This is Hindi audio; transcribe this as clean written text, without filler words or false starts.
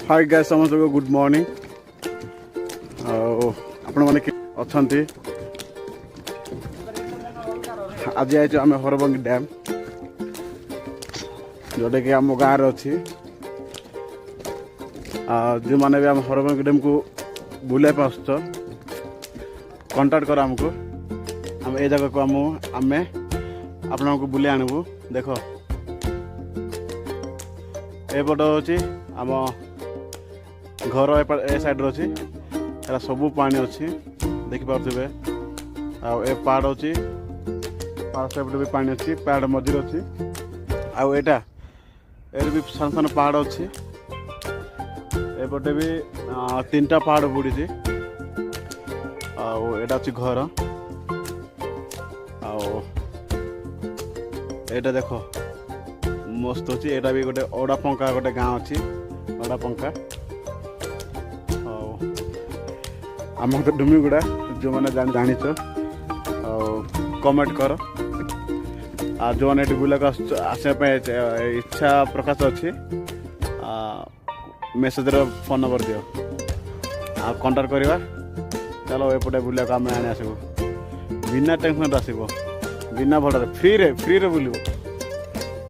हाय गाइस समस्त को गुड मॉर्निंग आपण माने अच्छे आज आए आम हरबंगी डैम जोटा कि आम गाँव अच्छी जो मैंने भी आम हरबंगी डैम को बुलाई पास कंटाक्ट कर आमको आम ए जगह को आम आपण को बुले आणबू देख एपट हूँ आम घर ए साइड अच्छी एरा सबू पानी अच्छी देखिपे ए पहाड़ अच्छी पहाड़ सेपटे भी पानी अच्छी पहाड़ मझे अच्छी आटा ए भी सान सान पहाड़ अच्छी एपटे भी 3टा पहाड़ बुड़ी आटा अच्छी घर आटा देख मस्त अच्छी एटा भी गोटे ओडा पंका गोटे गाँव अच्छी ओडा पंका आम तो डुमीगुड़ा जो मैंने जानीच कमेंट कर जो मैंने बुला आसपा इच्छा प्रकाश अच्छी मेसेज फोन नंबर दियो कंटाक्ट करवा चलो एपटे बुला आम आने आसबू बिना टेंशन आसब बिना भड़ा फ्री रे बुलू।